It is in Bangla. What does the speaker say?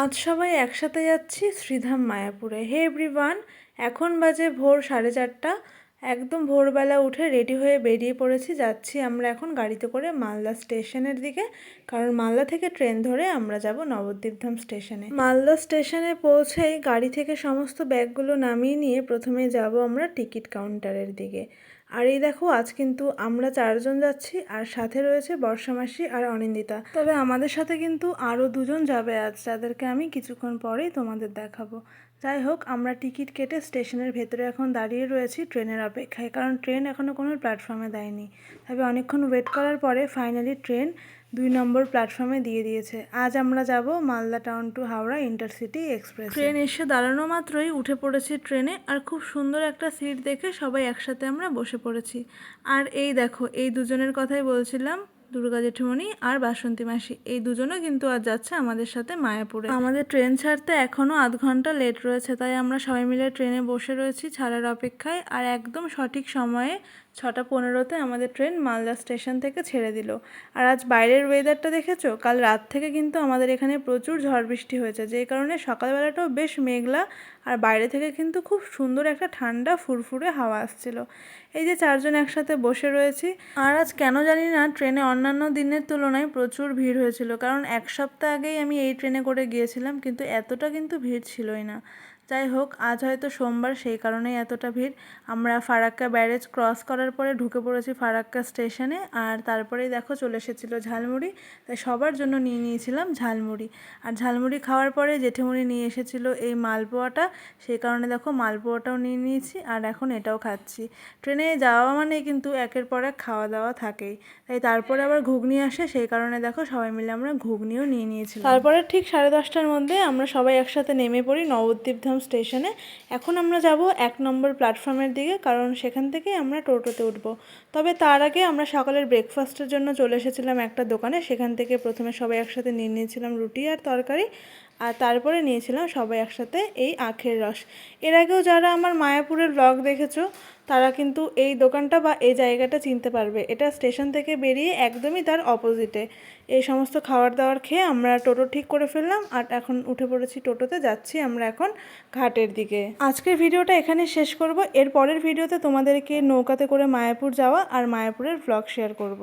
আজ সবাই একসাথে যাচ্ছি শ্রীধাম মায়াপুরে। হে এভরিওয়ান, এখন বাজে ভোর 4:30। একদম ভোরবেলা উঠে রেডি হয়ে বেরিয়ে পড়েছি। যাচ্ছি আমরা এখন গাড়িতে করে মালদা স্টেশনের দিকে, কারণ মালদা থেকে ট্রেন ধরে আমরা যাব নবদ্বীপধাম স্টেশনে। মালদা স্টেশনে পৌঁছেই গাড়ি থেকে সমস্ত ব্যাগগুলো নামিয়ে নিয়ে প্রথমে যাব আমরা টিকিট কাউন্টারের দিকে। আর এই দেখো, আজ কিন্তু আমরা 4জন যাচ্ছি, আর সাথে রয়েছে বর্ষা মাসি আর অনিন্দিতা। তবে আমাদের সাথে কিন্তু আরও 2জন যাবে আজ, যাদেরকে আমি কিছুক্ষণ পরেই তোমাদের দেখাবো। যাই হোক, আমরা টিকিট কেটে স্টেশনের ভেতরে এখন দাঁড়িয়ে রয়েছি ট্রেনের অপেক্ষায়, কারণ ট্রেন এখনও কোনো প্ল্যাটফর্মে দেয়নি। তবে অনেকক্ষণ ওয়েট করার পরে ফাইনালি ট্রেন 2 নম্বর প্ল্যাটফর্মে দিয়ে দিয়েছে। আজ আমরা যাব Malda town to Howrah intercity express. Train এসে দাঁড়ানো মাত্রই উঠে পড়েছি ট্রেনে, আর খুব সুন্দর একটা সিট দেখে সবাই একসাথে আমরা বসে পড়েছি। আর এই দেখো, এই দুজনের কথাই বলছিলাম, দুর্গা জেঠুমনি আর বাসন্তী মাসি, এই দুজনও কিন্তু আজ যাচ্ছে আমাদের সাথে মায়াপুরে। আমাদের ট্রেন ছাড়তে এখনও আধ ঘন্টা লেট রয়েছে, তাই আমরা সবাই মিলে ট্রেনে বসে রয়েছি ছাড়ার অপেক্ষায়। আর একদম সঠিক সময়ে 6:15-তে আমাদের ট্রেন মালদা স্টেশন থেকে ছেড়ে দিল। আর আজ বাইরের ওয়েদারটা দেখেছো? কাল রাত থেকে কিন্তু আমাদের এখানে প্রচুর ঝড় বৃষ্টি হয়েছে, যেই কারণে সকালবেলাটাও বেশ মেঘলা, আর বাইরে থেকে কিন্তু খুব সুন্দর একটা ঠান্ডা ফুরফুরে হাওয়া আসছিল। এই যে 4জন একসাথে বসে রয়েছি। আর আজ কেন জানি না ট্রেনে অন্যান্য দিনের তুলনায় প্রচুর ভিড় হয়েছিল, কারণ 1 সপ্তাহ আগেই আমি এই ট্রেনে করে গিয়েছিলাম, কিন্তু এতটা কিন্তু ভিড় ছিলই না। যাই হোক, আজ হয়তো সোমবার, সেই কারণেই এতটা ভিড়। আমরা ফারাক্কা ব্যারেজ ক্রস করার পরে ঢুকে পড়েছি ফারাক্কা স্টেশনে, আর তারপরেই দেখো চলে এসেছিলো ঝালমুড়ি, তাই সবার জন্য নিয়ে নিয়েছিলাম ঝালমুড়ি। আর ঝালমুড়ি খাওয়ার পরে জেঠিমুড়ি নিয়ে এসেছিলো এই মালপোয়াটা, সেই কারণে দেখো মালপোয়াটাও নিয়ে নিয়েছি, আর এখন এটাও খাচ্ছি। ট্রেনে যাওয়া মানে কিন্তু একের পর এক খাওয়া দাওয়া থাকেই, তাই তারপরে আবার ঘুগনি আসে, সেই কারণে দেখো সবাই মিলে আমরা ঘুগনিও নিয়ে নিয়েছিলাম। তারপরে ঠিক 10:30টার মধ্যে আমরা সবাই একসাথে নেমে পড়ি নবদ্বীপধাম স্টেশনে। এখন আমরা যাব 1 নম্বর প্ল্যাটফর্মের দিকে, কারণ সেখান থেকে আমরা টোটোতে উঠবো। তবে তার আগে আমরা সকালের ব্রেকফাস্টের জন্য চলে এসেছিলাম একটা দোকানে, সেখান থেকে প্রথমে সবাই একসাথে নিয়ে নিয়েছিলাম রুটি আর তরকারি, আর তারপরে নিয়েছিলাম সবাই একসাথে এই আখের রস। এর আগেও যারা আমার মায়াপুরের ব্লগ দেখেছো, তারা কিন্তু এই দোকানটা বা এই জায়গাটা চিনতে পারবে। এটা স্টেশন থেকে বেরিয়ে একদমই তার অপোজিটে। এই সমস্ত খাবার দাবার খেয়ে আমরা টোটো ঠিক করে ফেললাম, আর এখন উঠে পড়েছি টোটোতে, যাচ্ছি আমরা এখন ঘাটের দিকে। আজকের ভিডিওটা এখানে শেষ করব। এর পরের ভিডিওতে তোমাদেরকে নৌকাতে করে মায়াপুর যাওয়া আর মায়াপুরের ব্লগ শেয়ার করব।